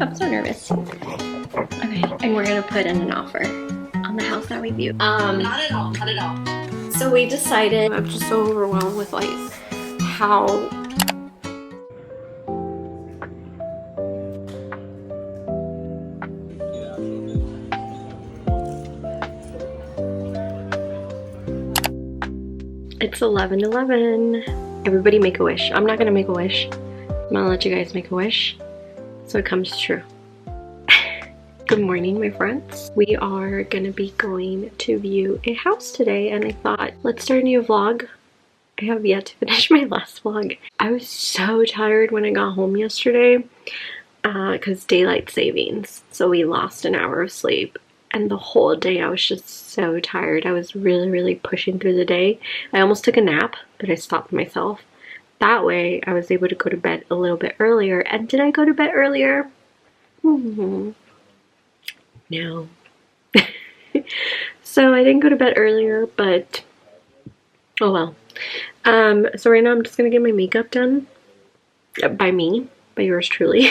I'm so nervous. Okay, and we're gonna put in an offer on the house that we view. Not at all, not at all. So we decided, I'm just so overwhelmed with like how it's 11:11. Everybody make a wish. I'm not gonna make a wish. I'm gonna let you guys make a wish so it comes true. Good morning, my friends. We are gonna be going to view a house today, and I thought, let's start a new vlog. I have yet to finish my last vlog. I was so tired when I got home yesterday because daylight savings, so we lost an hour of sleep. And the whole day I was just so tired. I was really pushing through the day. I almost took a nap, but I stopped myself. That way I was able to go to bed a little bit earlier. And did I go to bed earlier? No. So I didn't go to bed earlier, but oh well. So right now I'm just gonna get my makeup done. By me, by yours truly.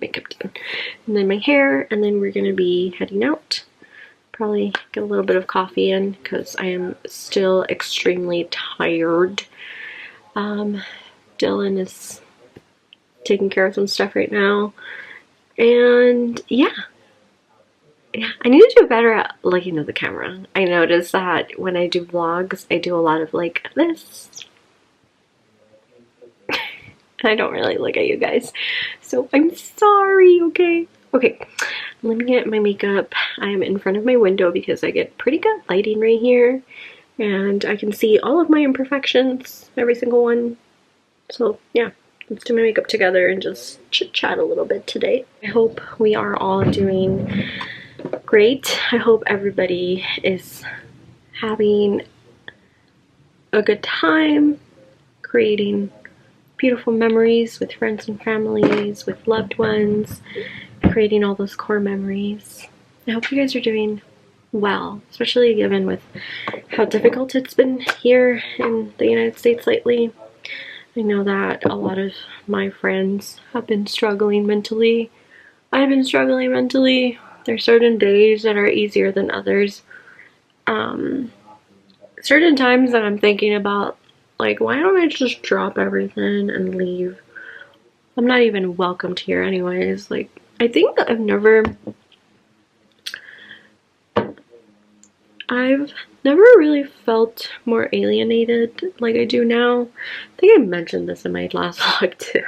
Makeup done. And then my hair, and then we're gonna be heading out. Probably get a little bit of coffee in because I am still extremely tired. Dylan is taking care of some stuff right now. And yeah, I need to do better at looking at the camera. I noticed that when I do vlogs, I do a lot of like this. I don't really look at you guys, so I'm sorry, okay? Okay, let me get my makeup. I am in front of my window because I get pretty good lighting right here, and I can see all of my imperfections, every single one. So yeah, let's do my makeup together and just chit-chat a little bit today. I hope we are all doing great. I hope everybody is having a good time, creating beautiful memories with friends and families, with loved ones, creating all those core memories. I hope you guys are doing well, especially given with how difficult it's been here in the United States lately. I know that a lot of my friends have been struggling mentally. I've been struggling mentally. There's certain days that are easier than others. Certain times that I'm thinking about, like, why don't I just drop everything and leave? I'm not even welcomed here anyways. Like, I think I've never really felt more alienated like I do now. I think I mentioned this in my last vlog too.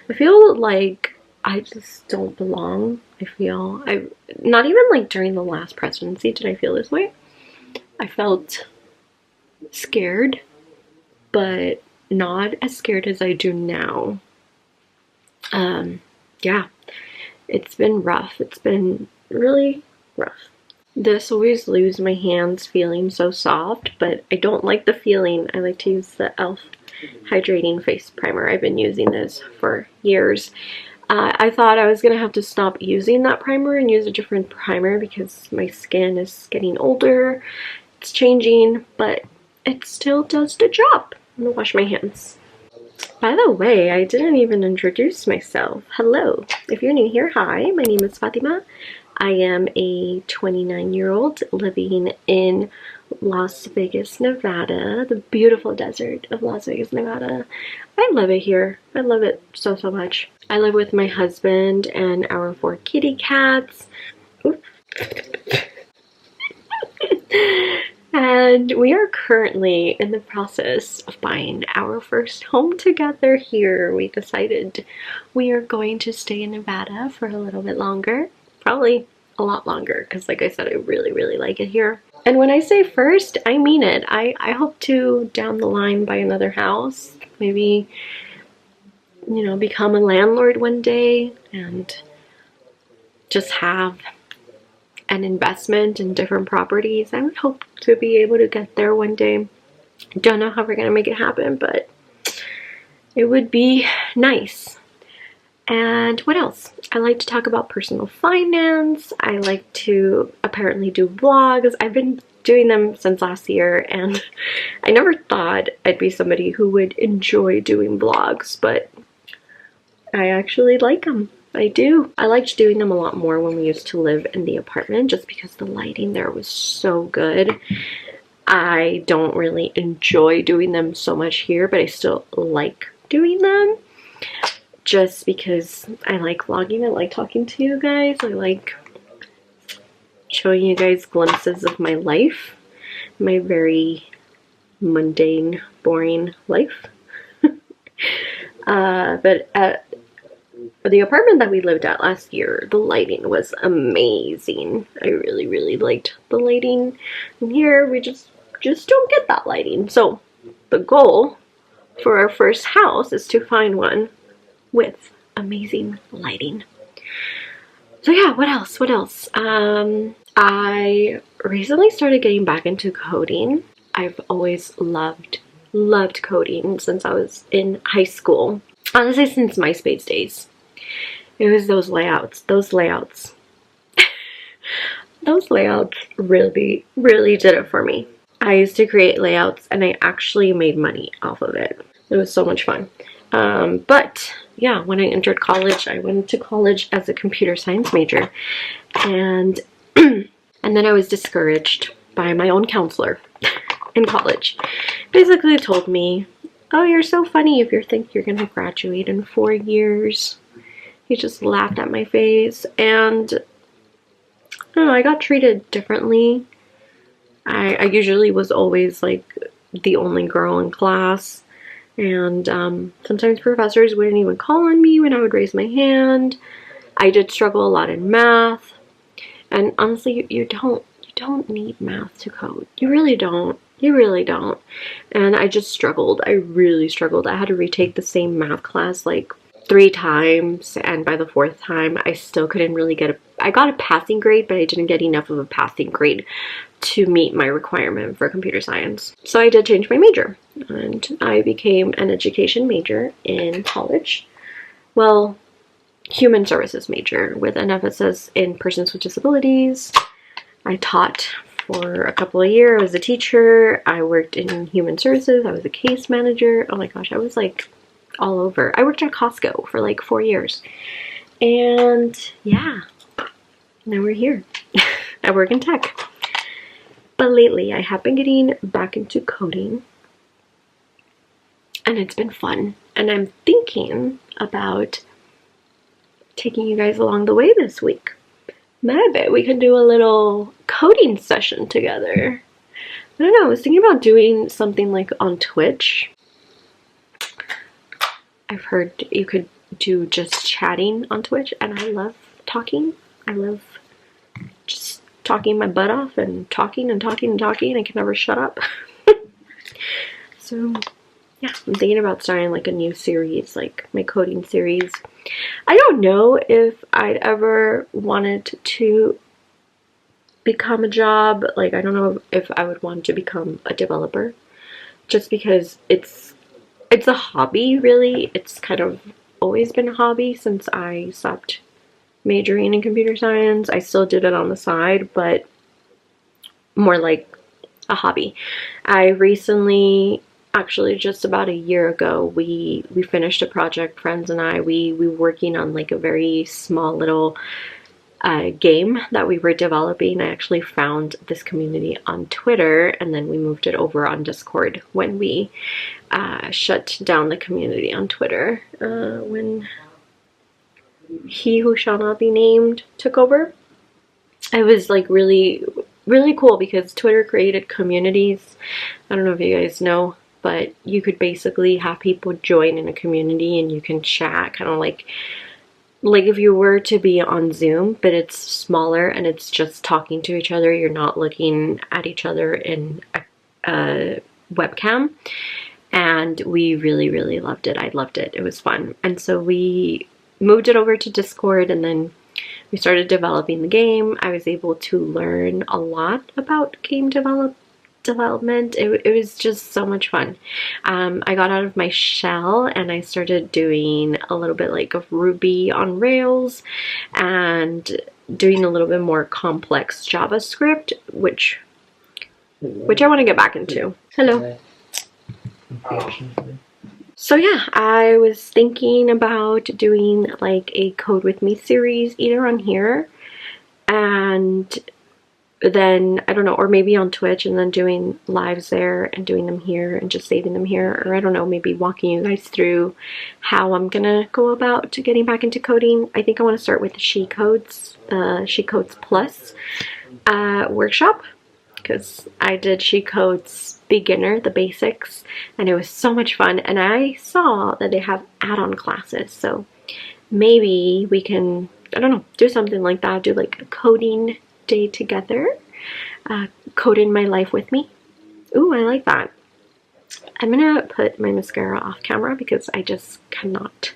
I feel like I just don't belong. Not even like during the last presidency did I feel this way. I felt scared, but not as scared as I do now. Yeah, it's been rough. It's been really rough. This always leaves my hands feeling so soft, but I don't like the feeling. I like to use the e.l.f. Hydrating Face Primer. I've been using this for years. I thought I was going to have to stop using that primer and use a different primer because my skin is getting older. It's changing, but it still does the job. I'm gonna wash my hands. By the way, I didn't even introduce myself. Hello. If you're new here, hi. My name is Fatima. I am a 29-year-old living in Las Vegas, Nevada, the beautiful desert of Las Vegas, Nevada. I love it here. I love it so much. I live with my husband and our 4 kitty cats. And we are currently in the process of buying our first home together here. We decided we are going to stay in Nevada for a little bit longer. Probably a lot longer because, like I said, I really like it here. And when I say first, I mean it. I hope to, down the line, buy another house. Maybe, you know, become a landlord one day and just have an investment in different properties. I would hope to be able to get there one day. Don't know how we're gonna make it happen, but it would be nice. And what else? I like to talk about personal finance. I like to apparently do vlogs. I've been doing them since last year, and I never thought I'd be somebody who would enjoy doing vlogs, but I actually like them. I do. I liked doing them a lot more when we used to live in the apartment just because the lighting there was so good. I don't really enjoy doing them so much here, but I still like doing them just because I like vlogging. I like talking to you guys. I like showing you guys glimpses of my life, my very mundane, boring life. But at the apartment that we lived at last year, the lighting was amazing. I really, really liked the lighting. And here we just don't get that lighting. So the goal for our first house is to find one with amazing lighting. So yeah, what else? What else? I recently started getting back into coding. I've always loved coding since I was in high school. Honestly, since MySpace days. It was those layouts. Those layouts really, really did it for me. I used to create layouts and I actually made money off of it. It was so much fun. But yeah, when I entered college, I went to college as a computer science major. And and then I was discouraged by my own counselor in college. Basically told me, oh, you're so funny if you think you're gonna graduate in 4 years. He just laughed at my face, and I don't know, I got treated differently. I usually was always like the only girl in class, and sometimes professors wouldn't even call on me when I would raise my hand. I did struggle a lot in math, and honestly, you don't need math to code. You really don't. You really don't. And I just struggled. I really struggled. I had to retake the same math class like 3 times, and by the 4th time I still couldn't really get I got a passing grade, but I didn't get enough of a passing grade to meet my requirement for computer science. So I did change my major, and I became an education major in college. Well, human services major with an emphasis in persons with disabilities. I taught for a couple of years. I was a teacher. I worked in human services. I was a case manager. Oh my gosh, I was like all over. I worked at Costco for like 4 years. And yeah, now we're here. I work in tech. But lately I have been getting back into coding, and it's been fun. And I'm thinking about taking you guys along the way this week. Maybe we can do a little coding session together. I don't know, I was thinking about doing something like on Twitch. I've heard you could do just chatting on Twitch, and I love talking. I love just talking my butt off and talking and talking and talking. I can never shut up. So yeah, I'm thinking about starting like a new series, like my coding series. I don't know if I'd ever wanted to become a job. Like, I don't know if I would want to become a developer, just because it's a hobby, really. It's kind of always been a hobby since I stopped majoring in computer science. I still did it on the side, but more like a hobby. I recently, actually just about a year ago, we finished a project, friends and I. We were working on like a very small little game that we were developing. I actually found this community on Twitter, and then we moved it over on Discord when we shut down the community on Twitter, when he who shall not be named took over. It was like really, really cool because Twitter created communities. I don't know if you guys know, but you could basically have people join in a community and you can chat, kind of like if you were to be on Zoom, but it's smaller and it's just talking to each other. You're not looking at each other in a webcam. And we really, really loved it. I loved it. It was fun. And so we moved it over to Discord, and then we started developing the game. I was able to learn a lot about game development. It was just so much fun. I got out of my shell and I started doing a little bit like of Ruby on Rails and doing a little bit more complex JavaScript, which I want to get back into. Hello. So yeah, I was thinking about doing like a Code With Me series either on here and then I don't know, or maybe on Twitch and then doing lives there and doing them here and just saving them here, or I don't know, maybe walking you guys through how I'm gonna go about getting back into coding. I think I want to start with the She Codes, the She Codes Plus workshop, because I did She Codes Beginner, the basics, and it was so much fun. And I saw that they have add-on classes, so maybe we can, I don't know, do something like that, do like a coding day together, code in my life with me. Ooh, I like that. I'm gonna put my mascara off camera because I just cannot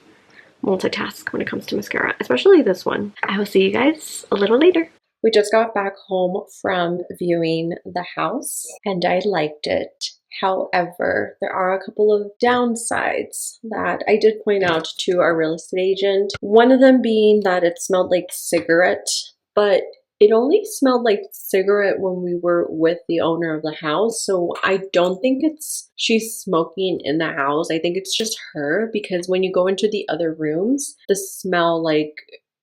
multitask when it comes to mascara, especially this one. I will see you guys a little later. We just got back home from viewing the house and I liked it. However, there are a couple of downsides that I did point out to our real estate agent. One of them being that it smelled like cigarette, but it only smelled like cigarette when we were with the owner of the house. So I don't think it's she's smoking in the house. I think it's just her, because when you go into the other rooms, the smell like,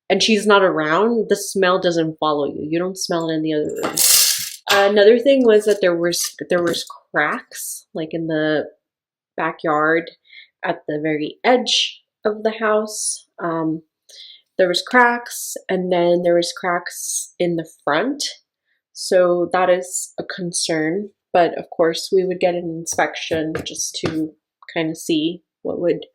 and she's not around, the smell doesn't follow you. You don't smell it in the other room. Another thing was that there was cracks like in the backyard at the very edge of the house. There was cracks, and then there was cracks in the front. So that is a concern. But of course, we would get an inspection just to kind of see what would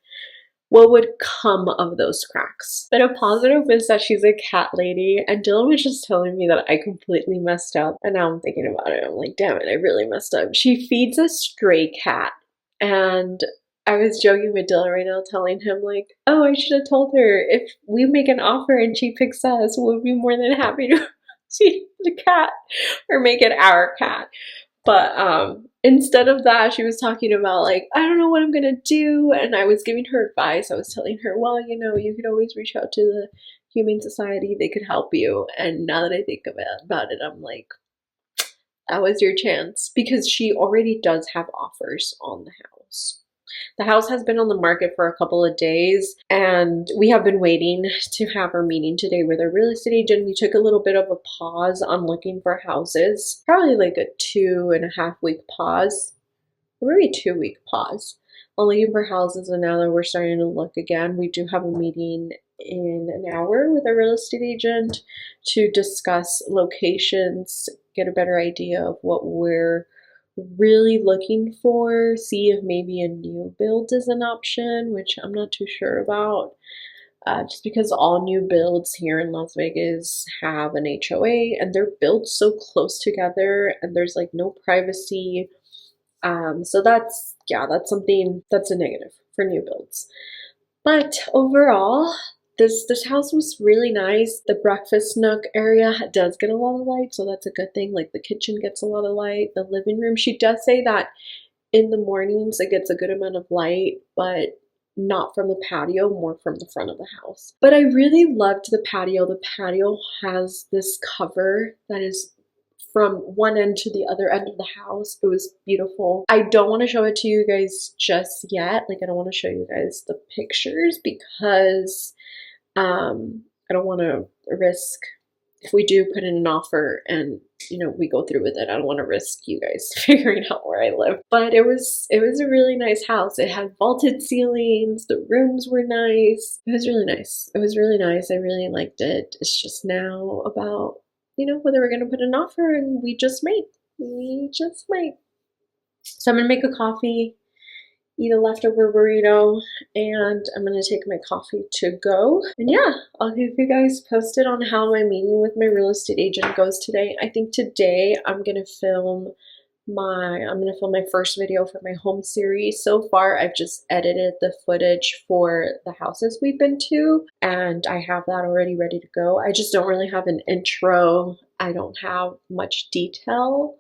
come of those cracks. But a positive is that she's a cat lady, and Dylan was just telling me that I completely messed up. And now I'm thinking about it. I'm like, damn it, I really messed up. She feeds a stray cat, and I was joking with Dylan right now, telling him like, oh, I should have told her if we make an offer and she picks us, we'll be more than happy to feed the cat or make it our cat. But instead of that, she was talking about like, I don't know what I'm gonna do, and I was giving her advice. I was telling her, well, you know, you could always reach out to the Humane Society, they could help you. And now that I think about it, I'm like, that was your chance, because she already does have offers on the house. The house has been on the market for a couple of days, and we have been waiting to have our meeting today with our real estate agent. We took a little bit of a pause on looking for houses, probably like a 2.5-week pause, or maybe 2-week pause on looking for houses. And now that we're starting to look again, we do have a meeting in an hour with our real estate agent to discuss locations, get a better idea of what we're really looking for, see if maybe a new build is an option, which I'm not too sure about. Just because all new builds here in Las Vegas have an HOA and they're built so close together and there's like no privacy. So that's something that's a negative for new builds. But overall, this house was really nice. The breakfast nook area does get a lot of light, so that's a good thing. Like the kitchen gets a lot of light. The living room, she does say that in the mornings it gets a good amount of light, but not from the patio, more from the front of the house. But I really loved the patio. The patio has this cover that is from one end to the other end of the house. It was beautiful. I don't want to show it to you guys just yet. Like, I don't want to show you guys the pictures because I don't want to risk, if we do put in an offer and you know we go through with it, I don't want to risk you guys figuring out where I live. But it was a really nice house. It had vaulted ceilings, the rooms were nice. It was really nice. It was really nice. I really liked it. It's just now about, you know, whether we're gonna put an offer, and we just might. So I'm gonna make a coffee, eat a leftover burrito, and I'm gonna take my coffee to go. And yeah, I'll keep you guys posted on how my meeting with my real estate agent goes today. I think today I'm gonna film my first video for my home series. So far, I've just edited the footage for the houses we've been to, and I have that already ready to go. I just don't really have an intro. I don't have much detail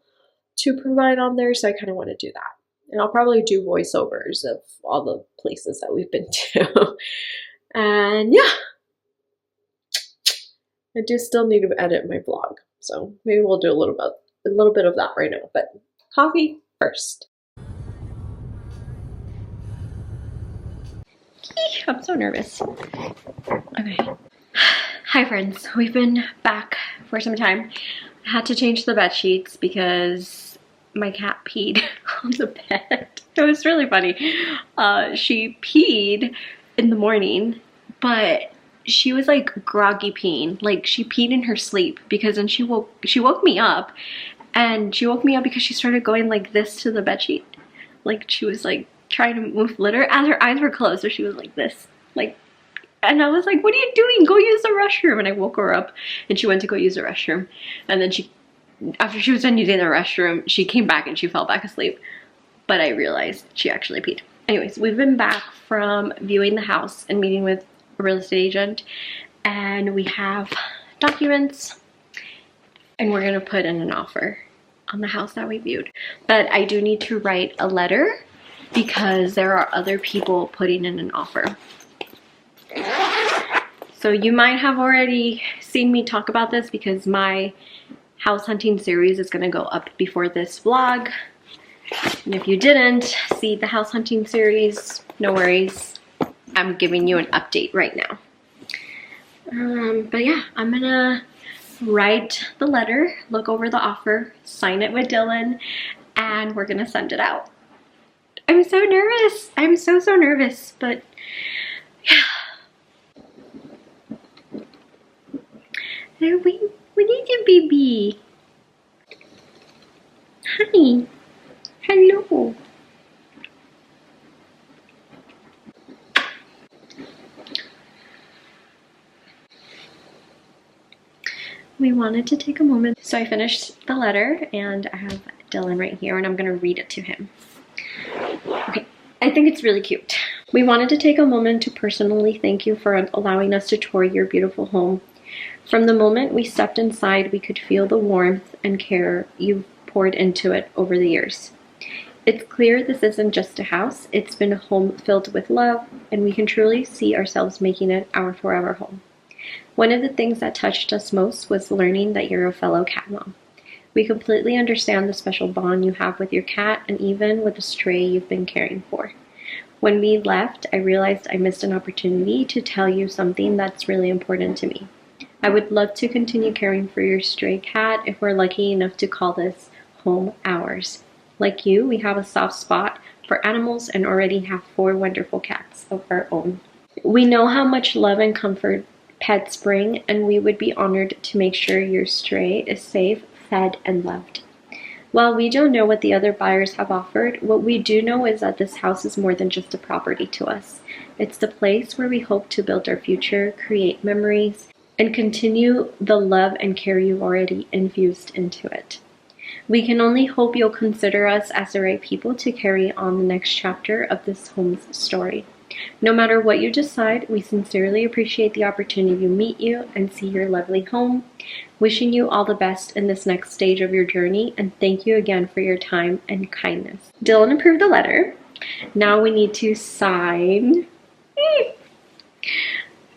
to provide on there, so I kind of want to do that. And I'll probably do voiceovers of all the places that we've been to. And yeah, I do still need to edit my vlog, so maybe we'll do a little bit of that right now. But coffee first. I'm so nervous. Okay. Hi friends, we've been back for some time. I had to change the bed sheets because my cat peed on the bed. It was really funny. She peed in the morning, but she was like groggy peeing. Like she peed in her sleep because then she woke me up, and she woke me up because she started going like this to the bed sheet. Like she was like trying to move litter as her eyes were closed, so she was like this. Like, and I was like, what are you doing? Go use the restroom. And I woke her up and she went to go use the restroom. And then after she was done using the restroom, she came back and she fell back asleep. But I realized she actually peed. Anyways, we've been back from viewing the house and meeting with a real estate agent. And we have documents. And we're gonna put in an offer on the house that we viewed. But I do need to write a letter because there are other people putting in an offer. So you might have already seen me talk about this because my house hunting series is going to go up before this vlog. And if you didn't see the house hunting series, no worries. I'm giving you an update right now. But yeah, I'm going to write the letter, look over the offer, sign it with Dylan, and we're going to send it out. I'm so nervous. I'm so nervous, but yeah. We need you, baby. Honey. Hello. We wanted to take a moment. So I finished the letter and I have Dylan right here and I'm gonna read it to him. Okay, I think it's really cute. We wanted to take a moment to personally thank you for allowing us to tour your beautiful home. From the moment we stepped inside, we could feel the warmth and care you've poured into it over the years. It's clear this isn't just a house, it's been a home filled with love, and we can truly see ourselves making it our forever home. One of the things that touched us most was learning that you're a fellow cat mom. We completely understand the special bond you have with your cat and even with the stray you've been caring for. When we left, I realized I missed an opportunity to tell you something that's really important to me. I would love to continue caring for your stray cat if we're lucky enough to call this home ours. Like you, we have a soft spot for animals and already have 4 wonderful cats of our own. We know how much love and comfort pets bring, and we would be honored to make sure your stray is safe, fed, and loved. While we don't know what the other buyers have offered, what we do know is that this house is more than just a property to us. It's the place where we hope to build our future, create memories, and continue the love and care you've already infused into it. We can only hope you'll consider us as the right people to carry on the next chapter of this home's story. No matter what you decide, we sincerely appreciate the opportunity to meet you and see your lovely home. Wishing you all the best in this next stage of your journey, and thank you again for your time and kindness. Dylan approved the letter. Now we need to sign.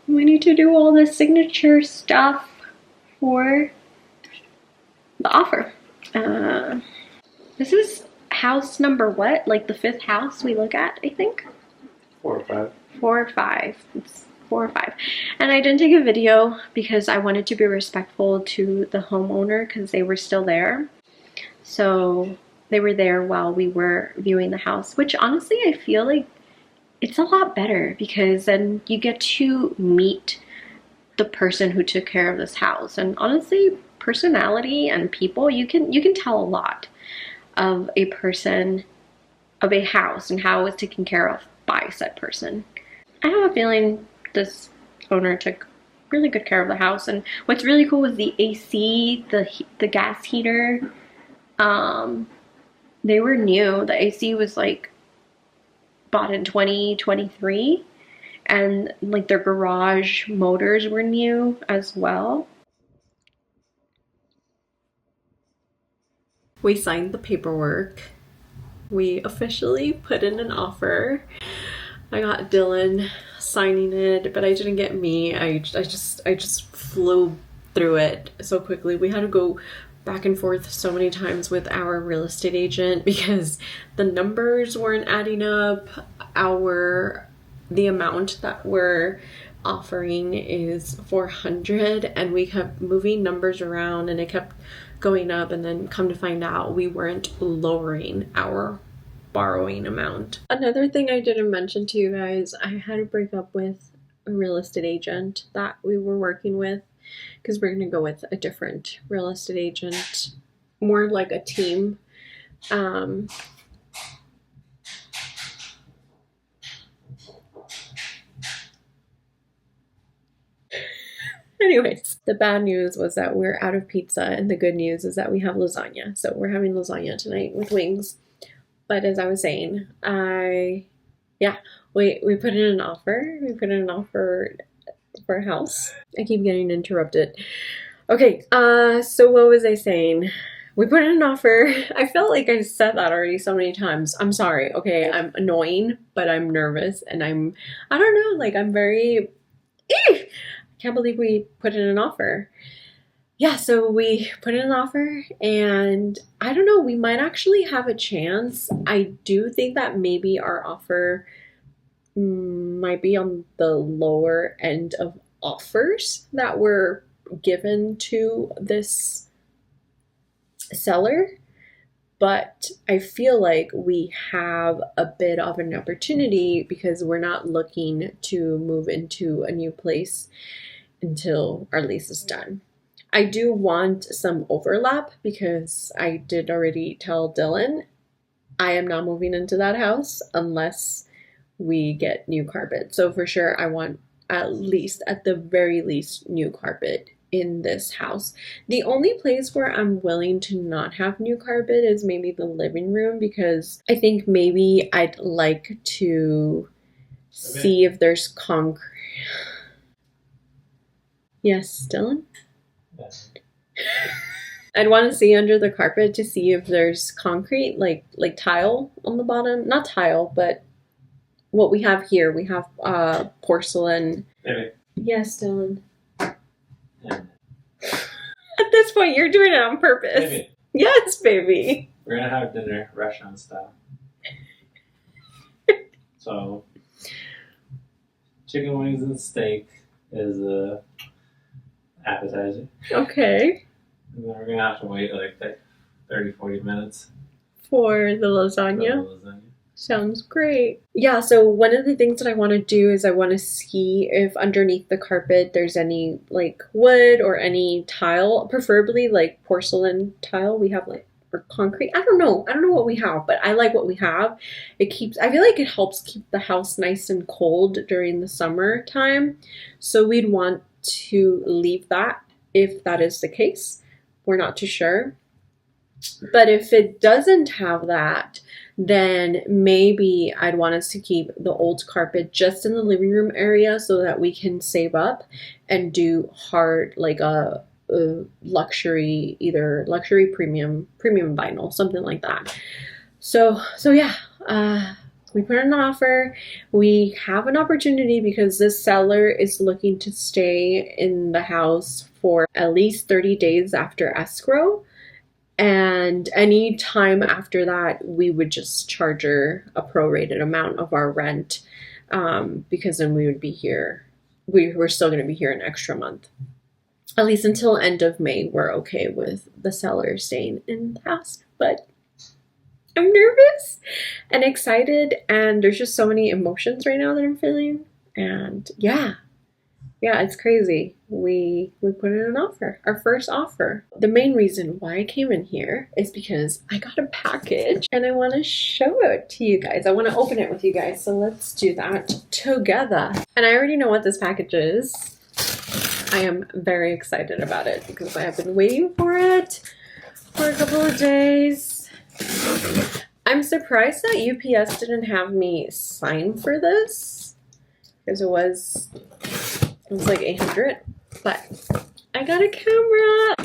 We need to do all the signature stuff for the offer. This is house number what? Like the 5th house we look at, I think? 4 or 5. 4 or 5. It's 4 or 5. And I didn't take a video because I wanted to be respectful to the homeowner because they were still there. So they were there while we were viewing the house, which honestly I feel like it's a lot better because then you get to meet the person who took care of this house. And honestly, personality and people, you can tell a lot of a person, of a house, and how it was taken care of by said person. I have a feeling this owner took really good care of the house. And what's really cool was the AC, the gas heater. They were new. The AC was like bought in 2023, and like their garage motors were new as well. We signed the paperwork. We officially put in an offer. I got Dylan signing it, but I didn't get me. I just flew through it so quickly. We had to go back and forth so many times with our real estate agent because the numbers weren't adding up. Our the amount that we're offering is 400, and we kept moving numbers around and it kept going up, and then come to find out we weren't lowering our borrowing amount. Another thing I didn't mention to you guys, I had to break up with a real estate agent that we were working with because we're going to go with a different real estate agent, more like a team. Anyways, the bad news was that we're out of pizza, and the good news is that we have lasagna. So we're having lasagna tonight with wings. But as I was saying, we put in an offer. We put in an offer for a house. I keep getting interrupted. Okay, so what was I saying? We put in an offer. I felt like I said that already so many times. I'm sorry. Okay, I'm annoying, but I'm nervous, and I don't know, like I'm very. I can't believe we put in an offer. Yeah, so we put in an offer, and I don't know, we might actually have a chance. I do think that maybe our offer might be on the lower end of offers that were given to this seller, but I feel like we have a bit of an opportunity because we're not looking to move into a new place until our lease is done. I do want some overlap because I did already tell Dylan I am not moving into that house unless we get new carpet. So for sure, I want at the very least, new carpet in this house. The only place where I'm willing to not have new carpet is maybe the living room, because I think maybe I'd like to see if there's concrete. Yes, Dylan? Yes. I'd want to see under the carpet to see if there's concrete, like tile on the bottom. Not tile, but what we have here. We have porcelain. Baby. Yes, Dylan. Yeah. At this point, you're doing it on purpose. Baby. Yes, baby. We're gonna have dinner restaurant style. So, chicken wings and steak is a appetizer. Okay. And then we're gonna have to wait like 30-40 minutes For the for lasagna. the lasagna. Sounds great. Yeah, so one of the things that I want to do is I want to see if underneath the carpet there's any like wood or any tile, preferably like porcelain tile. We have like, or concrete. I don't know what we have, but I like what we have. I feel like it helps keep the house nice and cold during the summer time. So we'd want to leave that if that is the case. We're not too sure. But if it doesn't have that, then maybe I'd want us to keep the old carpet just in the living room area so that we can save up and do hard, like a luxury, either luxury premium vinyl, something like that. So yeah, we put in an offer. We have an opportunity because this seller is looking to stay in the house for at least 30 days after escrow. And any time after that, we would just charge her a prorated amount of our rent, because then we would be here. We're still going to be here an extra month. At least until end of May, we're okay with the seller staying in the house. But I'm nervous and excited, and there's just so many emotions right now that I'm feeling. And yeah, it's crazy. We put in an offer, our first offer. The main reason why I came in here is because I got a package and I want to show it to you guys. I want to open it with you guys. So let's do that together. And I already know what this package is. I am very excited about it because I have been waiting for it for a couple of days. I'm surprised that UPS didn't have me sign for this because it was like 800, but I got a camera.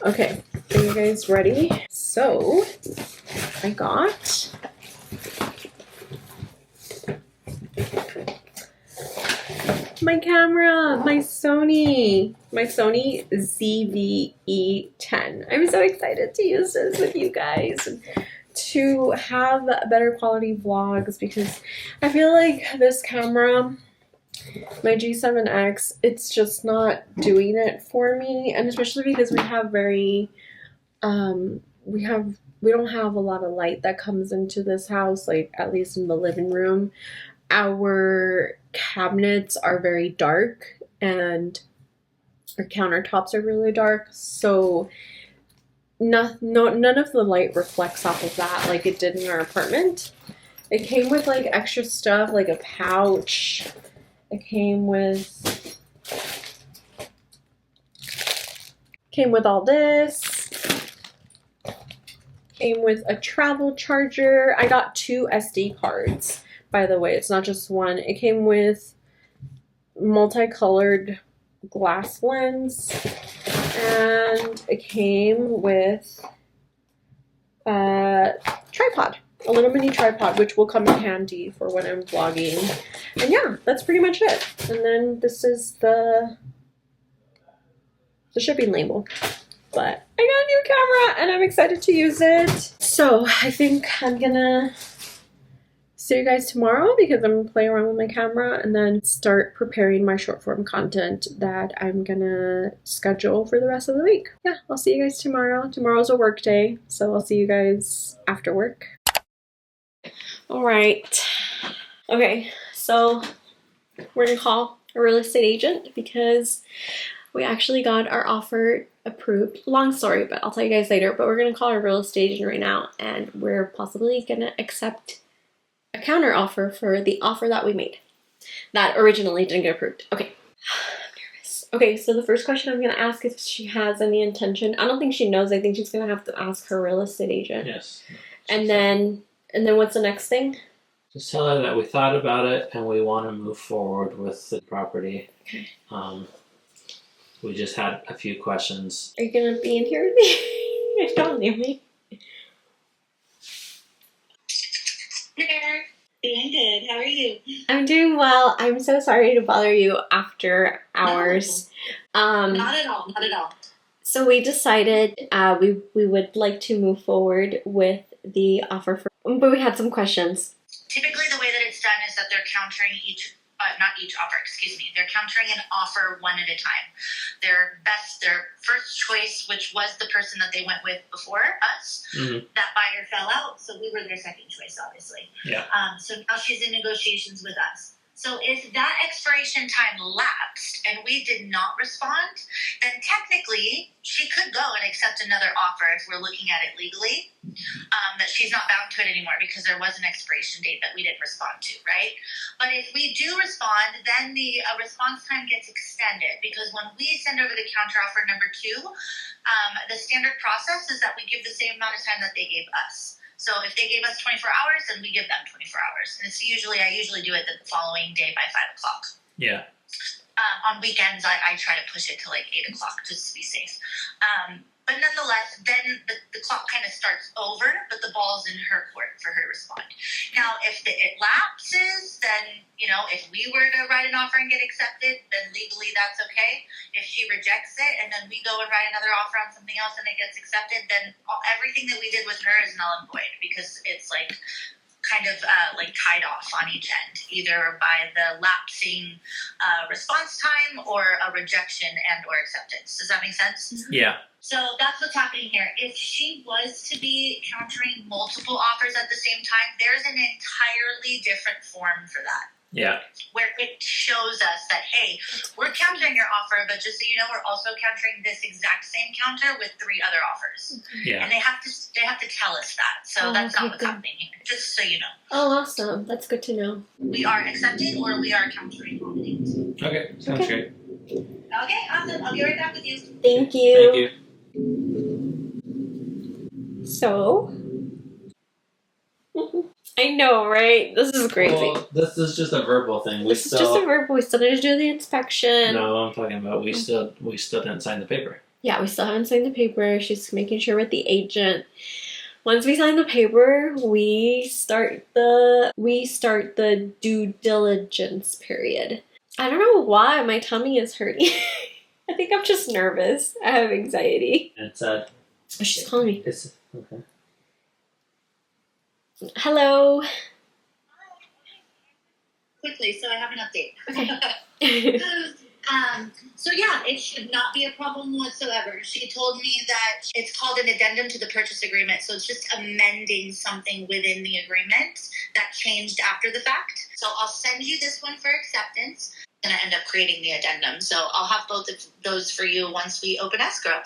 Okay, are you guys ready? So I got my camera, my Sony ZV-E10. I'm so excited to use this with you guys and to have better quality vlogs because I feel like this camera, my G7X, it's just not doing it for me, and especially because we have we don't have a lot of light that comes into this house, like at least in the living room. Our cabinets are very dark and our countertops are really dark, so none of the light reflects off of that like it did in our apartment. It came with like extra stuff, like a pouch. It came with all this. Came with a travel charger. I got 2 SD cards, by the way. It's not just one. It came with multicolored glass lens, and it came with a tripod, a little mini tripod, which will come in handy for when I'm vlogging. And yeah, that's pretty much it. And then this is the shipping label. But I got a new camera and I'm excited to use it. So I think I'm gonna see you guys tomorrow because I'm gonna play around with my camera and then start preparing my short form content that I'm gonna schedule for the rest of the week. Yeah, I'll see you guys tomorrow. Tomorrow's a work day, so I'll see you guys after work. All right. Okay, so we're gonna call a real estate agent because we actually got our offer approved. Long story, but I'll tell you guys later. But we're gonna call our real estate agent right now, and we're possibly gonna accept a counter offer for the offer that we made that originally didn't get approved. Okay, I'm nervous. Okay, so the first question I'm gonna ask is if she has any intention. I don't think she knows. I think she's gonna have to ask her real estate agent. Yes. And then what's the next thing? Just tell her that we thought about it and we want to move forward with the property. Okay. We just had a few questions. Are you gonna be in here with me? Don't leave me. There. Doing good. How are you? I'm doing well. I'm so sorry to bother you after hours. Not at all. Not at all. So we decided we would like to move forward with the offer but we had some questions. Typically, the way that it's done is that they're countering not each offer, excuse me. They're countering an offer one at a time. Their first choice, which was the person that they went with before us, that buyer fell out, so we were their second choice, obviously. Yeah. So now she's in negotiations with us. So if that expiration time lapsed and we did not respond, then technically she could go and accept another offer if we're looking at it legally, that she's not bound to it anymore because there was an expiration date that we didn't respond to, right? But if we do respond, then the response time gets extended because when we send over the counteroffer number 2, the standard process is that we give the same amount of time that they gave us. So if they gave us 24 hours, then we give them 24 hours. And I usually do it the following day by 5 o'clock. Yeah. On weekends, I try to push it to like 8 o'clock just to be safe. But nonetheless, then the clock kind of starts over, but the ball's in her court for her to respond. Now, if it lapses, then, if we were to write an offer and get accepted, then legally that's okay. If she rejects it and then we go and write another offer on something else and it gets accepted, then everything that we did with her is null and void because it's like kind of like tied off on each end, either by the lapsing response time or a rejection and or acceptance. Does that make sense? Yeah. So that's what's happening here. If she was to be countering multiple offers at the same time, there's an entirely different form for that. Yeah. Where it shows us that, hey, we're countering your offer, but just so you know, we're also countering this exact same counter with 3 other offers. Yeah. And they have to tell us that. So that's not what's happening here. Just so you know. Oh, awesome. That's good to know. We are accepted or we are countering all the names. Okay. Sounds great. Okay, awesome. I'll be right back with you. Thank you. Thank you. So, I know, right? This is crazy. Well, this is just a verbal thing. This is just a verbal. We still need to do the inspection. No, I'm talking about we still didn't sign the paper. Yeah, we still haven't signed the paper. She's making sure with the agent. Once we sign the paper, we start the due diligence period. I don't know why my tummy is hurting. I think I'm just nervous. I have anxiety. And it's Oh, she's calling me. It's okay. Hello. Quickly, so I have an update. Okay. So yeah, it should not be a problem whatsoever. She told me that it's called an addendum to the purchase agreement, so it's just amending something within the agreement that changed after the fact. So I'll send you this one for acceptance, and I end up creating the addendum. So I'll have both of those for you once we open escrow.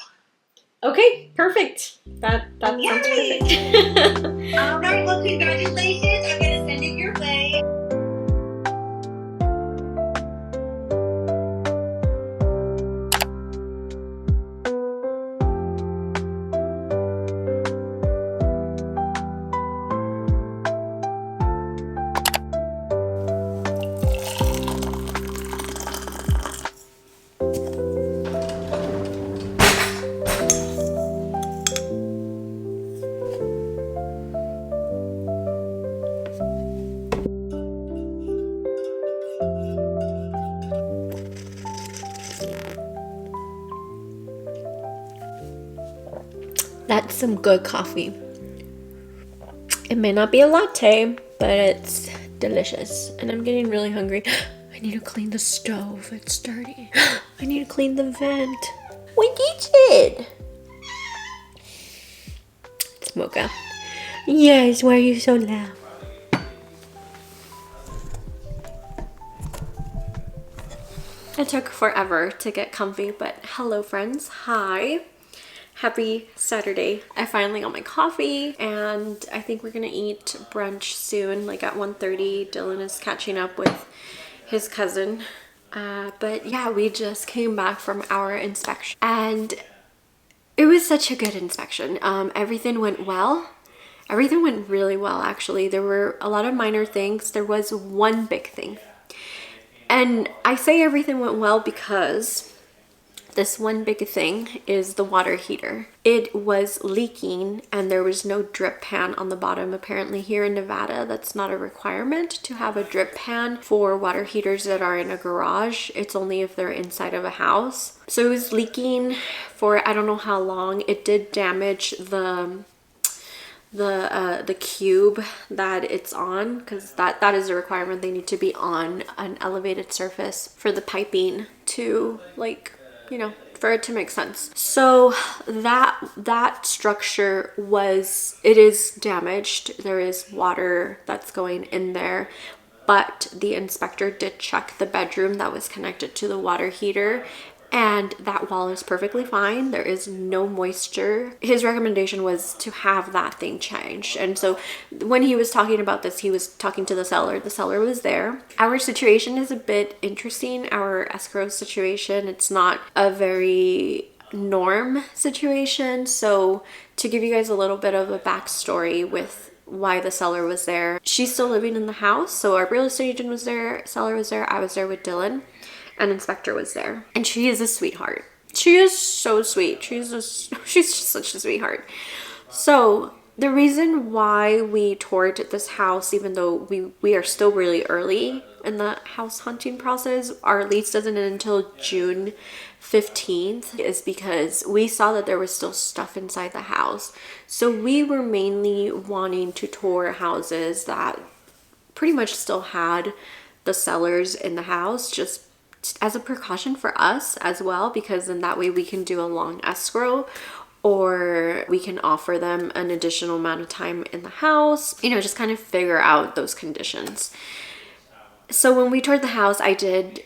Okay, perfect. That sounds Yay! perfect. All right, well, congratulations. I'm gonna send it your way. That's some good coffee. It may not be a latte, but it's delicious. And I'm getting really hungry. I need to clean the stove. It's dirty. I need to clean the vent. What is it? It's Mocha. Yes, why are you so loud? It took forever to get comfy, but hello friends. Hi. Happy Saturday. I finally got my coffee and I think we're gonna eat brunch soon, like at 1:30. Dylan is catching up with his cousin. But yeah, we just came back from our inspection and it was such a good inspection. Everything went well. Everything went really well, actually. There were a lot of minor things. There was one big thing. And I say everything went well because this one big thing is the water heater. It was leaking and there was no drip pan on the bottom. Apparently here in Nevada, that's not a requirement to have a drip pan for water heaters that are in a garage. It's only if they're inside of a house. So it was leaking for I don't know how long. It did damage the cube that it's on, because that is a requirement. They need to be on an elevated surface for the piping to, like, you know, for it to make sense. So that structure is damaged. There is water that's going in there, but the inspector did check the bedroom that was connected to the water heater and that wall is perfectly fine. There is no moisture. His recommendation was to have that thing changed. And so when he was talking about this, he was talking to the seller. The seller was there. Our situation is a bit interesting. Our escrow situation, it's not a very norm situation. So to give you guys a little bit of a backstory with why the seller was there, she's still living in the house. So our real estate agent was there, seller was there, I was there with Dylan. An inspector was there, and she is a sweetheart. She is so sweet. She's just such a sweetheart. So the reason why we toured this house, even though we are still really early in the house hunting process, our lease doesn't end until June 15th, is because we saw that there was still stuff inside the house. So we were mainly wanting to tour houses that pretty much still had the sellers in the house, just as a precaution for us as well, because then that way we can do a long escrow or we can offer them an additional amount of time in the house, you know, just kind of figure out those conditions. So when we toured the house, I did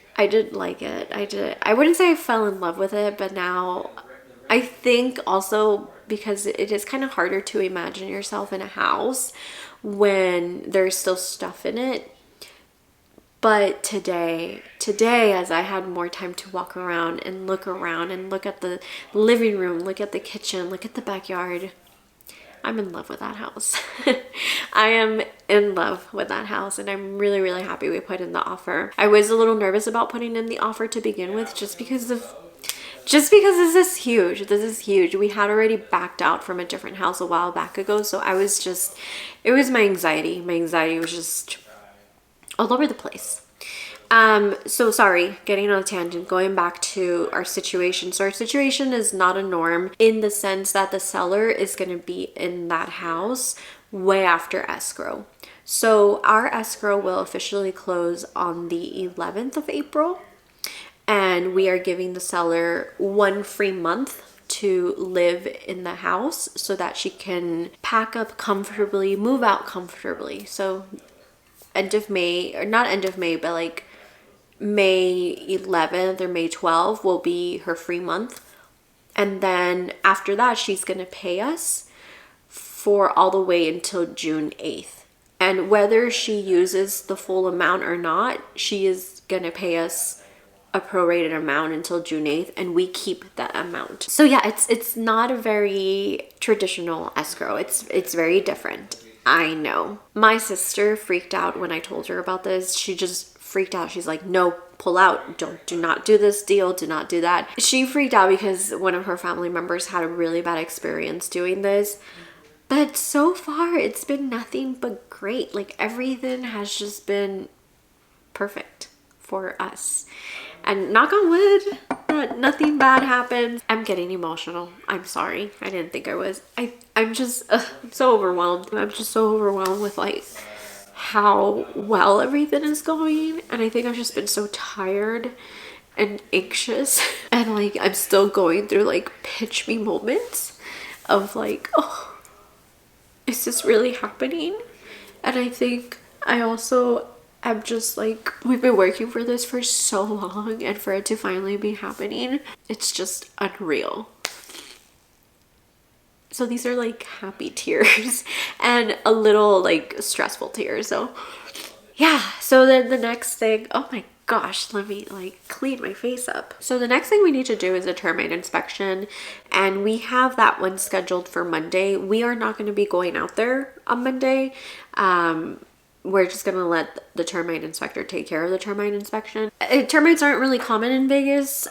like it. I wouldn't say I fell in love with it, but now I think also because it is kind of harder to imagine yourself in a house when there's still stuff in it. But today, as I had more time to walk around and look at the living room, look at the kitchen, look at the backyard, I'm in love with that house. I am in love with that house, and I'm really, really happy we put in the offer. I was a little nervous about putting in the offer to begin with, just because this is huge. This is huge. We had already backed out from a different house a while back ago, so it was my anxiety. My anxiety was just all over the place. So sorry, getting on a tangent, going back to our situation. So our situation is not a norm in the sense that the seller is going to be in that house way after escrow. So our escrow will officially close on the 11th of April, and we are giving the seller 1 free month to live in the house so that she can pack up comfortably, move out comfortably. So end of May, or not end of May, but like May 11th or May 12th will be her free month. And then after that, she's going to pay us for all the way until June 8th. And whether she uses the full amount or not, she is going to pay us a prorated amount until June 8th, and we keep that amount. So yeah, it's not a very traditional escrow. It's very different. I know. My sister freaked out when I told her about this. She just freaked out. She's like, no, pull out. Do not do this deal. Do not do that. She freaked out because one of her family members had a really bad experience doing this. But so far, it's been nothing but great. Like, everything has just been perfect for us. And knock on wood, that nothing bad happens. I'm getting emotional. I'm sorry. I didn't think I was. I'm just I'm so overwhelmed. I'm just so overwhelmed with like how well everything is going. And I think I've just been so tired and anxious. And like, I'm still going through like pinch me moments of like, oh, is this really happening? And I think I also am just like, we've been working for this for so long, and for it to finally be happening, it's just unreal. So these are like happy tears and a little like stressful tears. So yeah, so then the next thing, oh my gosh, let me like clean my face up. So the next thing we need to do is a termite inspection, and we have that one scheduled for Monday. We are not going to be going out there on Monday. We're just gonna let the termite inspector take care of the termite inspection. Termites aren't really common in Vegas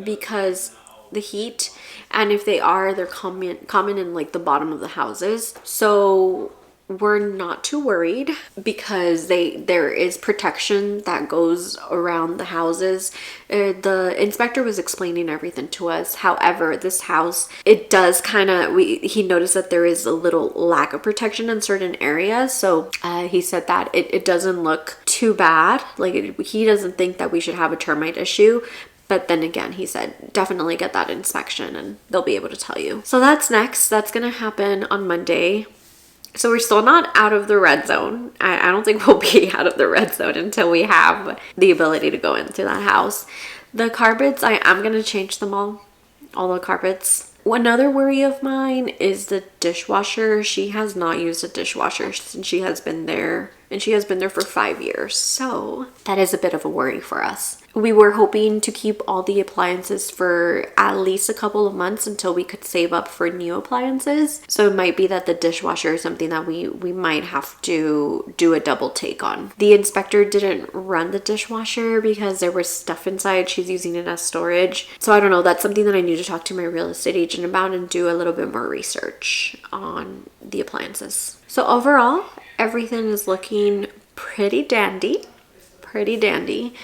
because the heat, and if they are, they're common in like the bottom of the houses. So we're not too worried because there is protection that goes around the houses. The inspector was explaining everything to us. However, this house, it does kind of, he noticed that there is a little lack of protection in certain areas. So he said that it doesn't look too bad. Like he doesn't think that we should have a termite issue. But then again, he said, definitely get that inspection and they'll be able to tell you. So that's next. That's going to happen on Monday. So we're still not out of the red zone. I don't think we'll be out of the red zone until we have the ability to go into that house. The carpets, I am going to change them all the carpets. Another worry of mine is the dishwasher. She has not used a dishwasher since she has been there, and she has been there for 5 years. So that is a bit of a worry for us. We were hoping to keep all the appliances for at least a couple of months until we could save up for new appliances. So it might be that the dishwasher is something that we might have to do a double take on. The inspector didn't run the dishwasher because there was stuff inside. She's using it as storage. So I don't know. That's something that I need to talk to my real estate agent about and do a little bit more research on the appliances. So overall, everything is looking pretty dandy. Pretty dandy.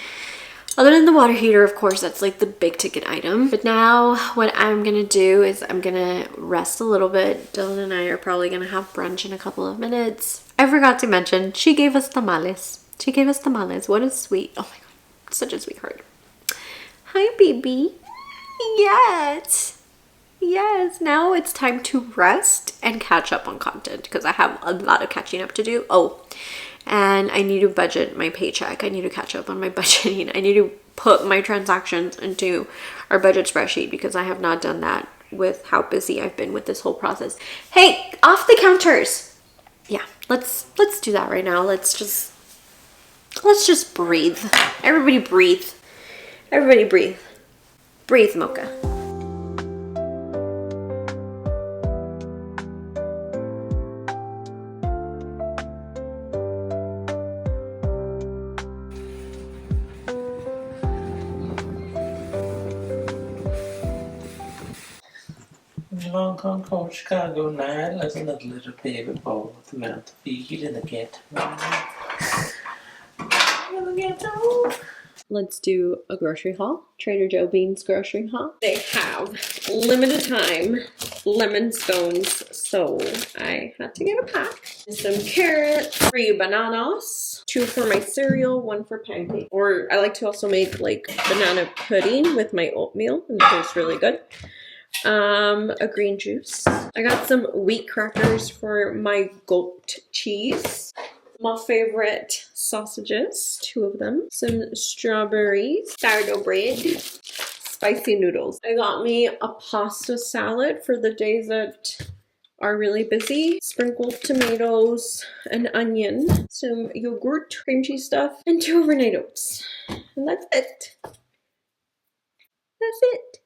Other than the water heater, of course, that's like the big ticket item. But now what I'm going to do is I'm going to rest a little bit. Dylan and I are probably going to have brunch in a couple of minutes. I forgot to mention, she gave us tamales. She gave us tamales. What a sweet, oh my God, such a sweetheart. Hi, baby. Yes. Yes, now it's time to rest and catch up on content because I have a lot of catching up to do. Oh, and I need to budget my paycheck. I need to catch up on my budgeting. I need to put my transactions into our budget spreadsheet because I have not done that with how busy I've been with this whole process. Hey, off the counters. Yeah, let's do that right now. Let's just breathe. Everybody breathe. Everybody breathe. Breathe, Mocha. Long Kong cold Chicago night as another little baby boy with a mouth to feed in the ghetto. Let's do a grocery haul. Trader Joe Beans grocery haul. They have limited time lemon stones, so I had to get a pack. Some carrots, 3 bananas, 2 for my cereal, 1 for pancake. Or I like to also make like banana pudding with my oatmeal, and it tastes really good. A green juice. I got some wheat crackers for my goat cheese. My favorite sausages, 2 of them. Some strawberries, sourdough bread, spicy noodles. I got me a pasta salad for the days that are really busy. Sprinkled tomatoes, an onion, some yogurt, cream cheese stuff, and 2 overnight oats. And that's it. That's it.